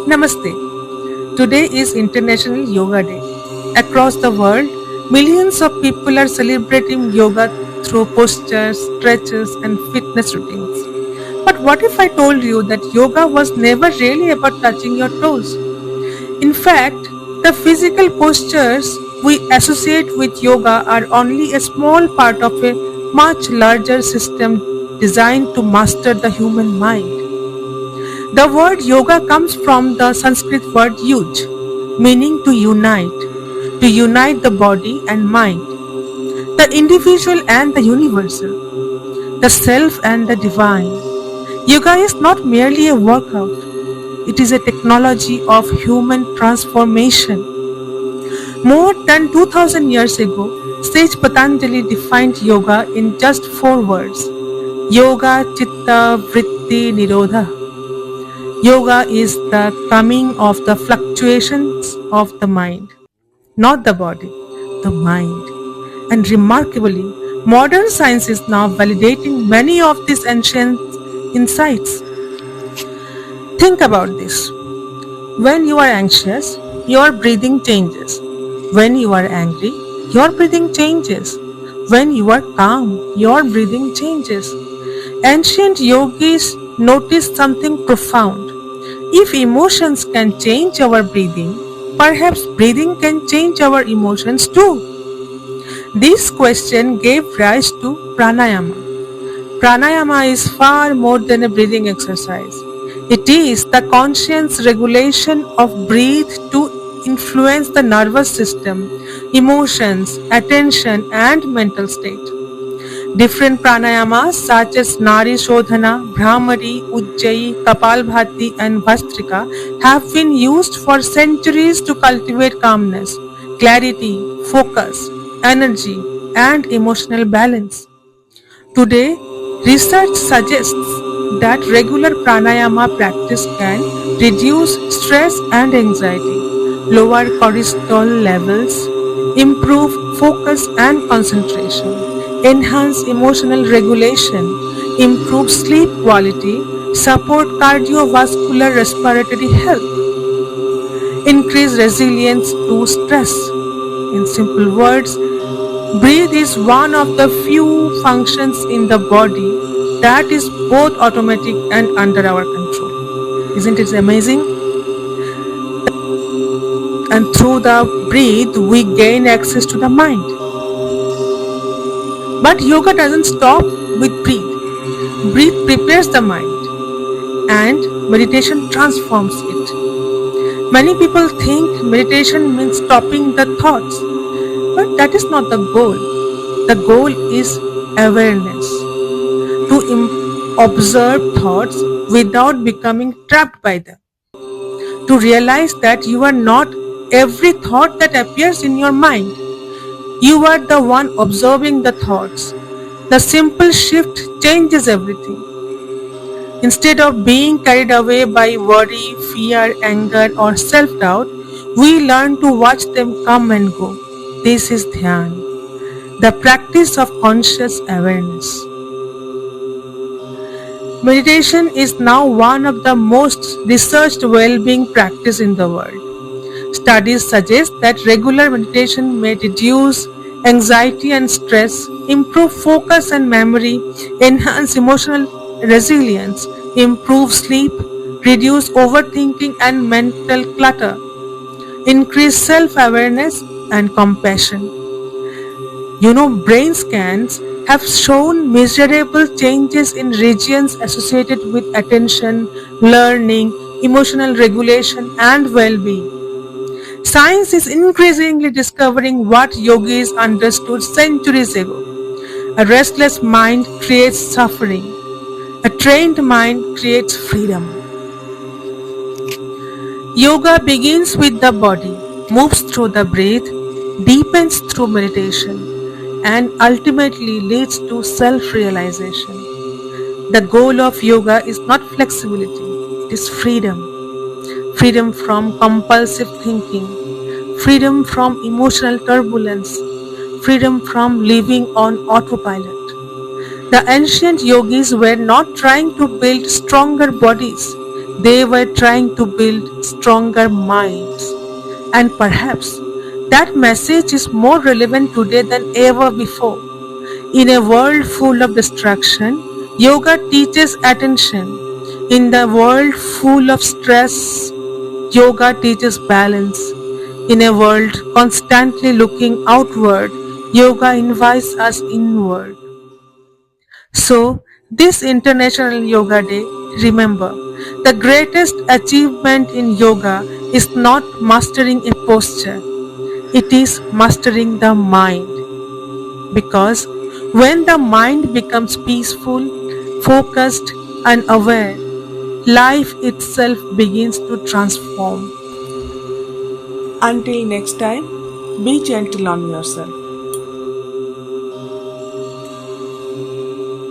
Namaste. Today is International Yoga Day. Across the world, millions of people are celebrating yoga through postures, stretches, and fitness routines. But what if I told you that yoga was never really about touching your toes? In fact, the physical postures we associate with yoga are only a small part of a much larger system designed to master the human mind. The word yoga comes from the Sanskrit word yuj, meaning to unite the body and mind, the individual and the universal, the self and the divine. Yoga is not merely a workout, it is a technology of human transformation. More than 2000 years ago, sage Patanjali defined yoga in just four words: Yoga Chitta Vritti Nirodha. Yoga is the calming of the fluctuations of the mind, not the body, the mind. And remarkably, modern science is now validating many of these ancient insights. Think about this. When you are anxious, your breathing changes. When you are angry, your breathing changes. When you are calm, your breathing changes. Ancient yogis noticed something profound. If emotions can change our breathing, perhaps breathing can change our emotions too. This question gave rise to pranayama. Pranayama is far more than a breathing exercise. It is the conscious regulation of breath to influence the nervous system, emotions, attention, and mental state. Different pranayamas such as Nari Shodhana, Brahmari, Ujjayi, Kapalbhati, and Vastrika have been used for centuries to cultivate calmness, clarity, focus, energy, and emotional balance. Today, research suggests that regular pranayama practice can reduce stress and anxiety, lower cortisol levels, improve focus and concentration, enhance emotional regulation, improve sleep quality, support cardiovascular respiratory health, increase resilience to stress. In simple words, breathe is one of the few functions in the body that is both automatic and under our control. Isn't it amazing? And through the breath, we gain access to the mind. But yoga doesn't stop with breath. Breath prepares the mind, and meditation transforms it. Many people think meditation means stopping the thoughts, but that is not the goal. The goal is awareness, to observe thoughts without becoming trapped by them, to realize that you are not every thought that appears in your mind. You are the one observing the thoughts. The simple shift changes everything. Instead of being carried away by worry, fear, anger, or self-doubt, we learn to watch them come and go. This is Dhyan, the practice of conscious awareness. Meditation is now one of the most researched well-being practices in the world. Studies suggest that regular meditation may reduce anxiety and stress, improve focus and memory, enhance emotional resilience, improve sleep, reduce overthinking and mental clutter, increase self-awareness and compassion. Brain scans have shown measurable changes in regions associated with attention, learning, emotional regulation, and well-being. Science is increasingly discovering what yogis understood centuries ago. A restless mind creates suffering. A trained mind creates freedom. Yoga begins with the body, moves through the breath, deepens through meditation, and ultimately leads to self-realization. The goal of yoga is not flexibility, it is freedom. Freedom from compulsive thinking, freedom from emotional turbulence, freedom from living on autopilot. The ancient yogis were not trying to build stronger bodies, They were trying to build stronger minds. And perhaps that message is more relevant today than ever before. In a world full of distraction, yoga teaches attention. In the world full of stress, yoga teaches balance. In a world constantly looking outward, yoga invites us inward. So, this International Yoga Day, remember, the greatest achievement in yoga is not mastering a posture, it is mastering the mind. Because when the mind becomes peaceful, focused, and aware, life itself begins to transform. Until next time, be gentle on yourself.